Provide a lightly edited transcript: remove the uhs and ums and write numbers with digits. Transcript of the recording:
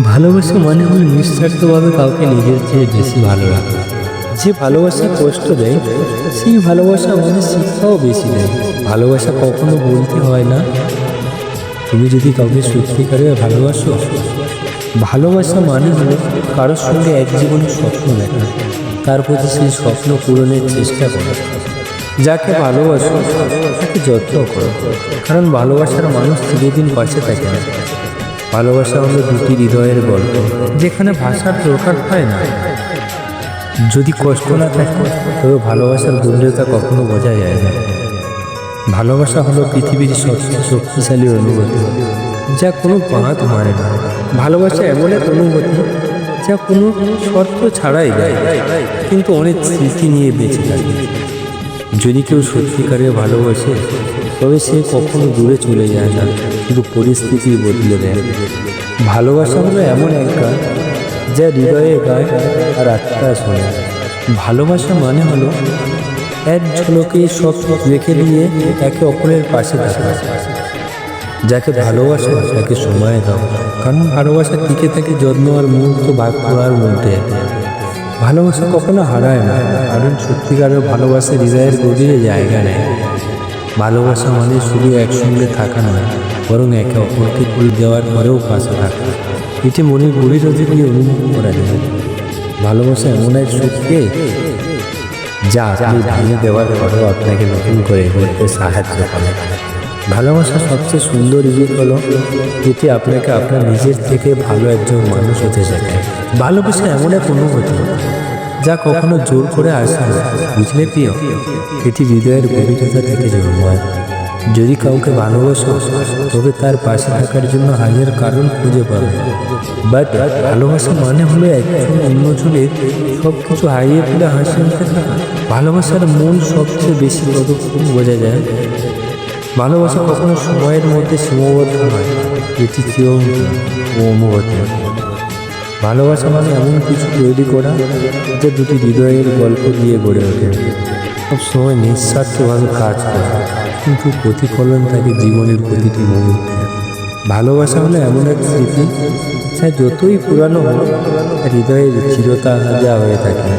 ভালোবাসা মানে হলো নিঃস্বার্থভাবে কাউকে নিজের চেয়ে বেশি ভালো রাখা। যে ভালোবাসা কষ্ট দেয় সেই ভালোবাসা আমাদের শিক্ষাও বেশি দেয়। ভালোবাসা কখনো বলতে হয় না তুমি যদি কাউকে সত্যিকারে ভালোবাসো। ভালোবাসা মানে হলো কারোর সঙ্গে এক জীবনের স্বপ্ন দেখা, তার প্রতি সেই স্বপ্ন পূরণের চেষ্টা করা। যাকে ভালোবাসো তাকে যত্ন করো, কারণ ভালোবাসার মানুষ চিরদিন পাশে থাকে না। ভালোবাসা হলো দুটি হৃদয়ের গল্প, যেখানে ভাষার দরকার হয় না। যদি কষ্ট না থাকে তবে ভালোবাসার গভীরতা কখনো বোঝা যায় না। ভালোবাসা হলো পৃথিবীর সবচেয়ে শক্তিশালী অনুভূতি, যা কোনো বাঁধ মানে না। ভালোবাসা এমন এক অনুভূতি যা কোনো শর্ত ছাড়াই যায়, কিন্তু অনেক স্মৃতি নিয়ে বেঁচে থাকে। যদি কেউ সত্যিকারে ভালোবাসে তবে সে কখনো দূরে চলে যায় না, কিন্তু পরিস্থিতি বদলে দেয়। ভালোবাসা হলো এমন এক গান যা হৃদয়ে গায় আর আত্মা শোনে। ভালোবাসা মানে হলো এক ঝলকে সব রেখে দিয়ে একে অপরের পাশে থাকা। যাকে ভালোবাসো তাকে সময় দাও, কারণ ভালোবাসা টিকে থাকে যত্ন আর মুহূর্ত ভাগ করার মধ্যে। ভালোবাসা কখনো হারায় না, কারণ সত্যিকারের ভালোবাসা হৃদয়ের গভীরে জায়গা নেয়। ভালোবাসা মানে শুধু একসঙ্গে থাকা নয়, বরং একে অপরকে ফুল দেওয়ার পরেও পাশে থাকা। এটি মনের গভীরতা দিয়ে অনুভব করা যায়। ভালোবাসা এমন এক শক্তি যা আপনি ভেঙে দেওয়ার পরেও আপনাকে নতুন করে গড়তে সাহায্য করে। ভালোবাসা সবচেয়ে সুন্দর দিক হলো যেটি আপনাকে আপনার নিজের থেকে ভালো একজন মানুষ হতে শেখায়। ভালোবাসা এমন এক অনুভূতি যা কখনো জোর করে আসে না, বুঝলে প্রিয়? এটি হৃদয়ের গভীরতা থেকে জন্মায়। যদি কাউকে ভালোবাসো তবে তার পাশে থাকার জন্য হাজার কারণ খুঁজে পাবে। বাট ভালোবাসা মানে হলো একজন অন্যজনের সব কিছু হারিয়ে ফেলে হাসি মুখে থাকা। ভালোবাসার মূল সবচেয়ে বেশি কতক্ষণ বোঝা যায়। ভালোবাসা কখনো সময়ের মধ্যে সীমাবদ্ধ নয়, এটি চিরন্তন ও অনুভূতি। ভালোবাসা মানে এমন কিছু তৈরি করা যা দুটি হৃদয়ের গল্প দিয়ে গড়ে ওঠে। সব সময় নিঃস্বার্থভাবে কাজ করে, কিন্তু প্রতিফলন থাকে জীবনের প্রতিটি মুহূর্তে। ভালোবাসা হলো এমন এক স্মৃতি যা যতই পুরানো হোক হৃদয়ের চিরতা যা হয়ে থাকে।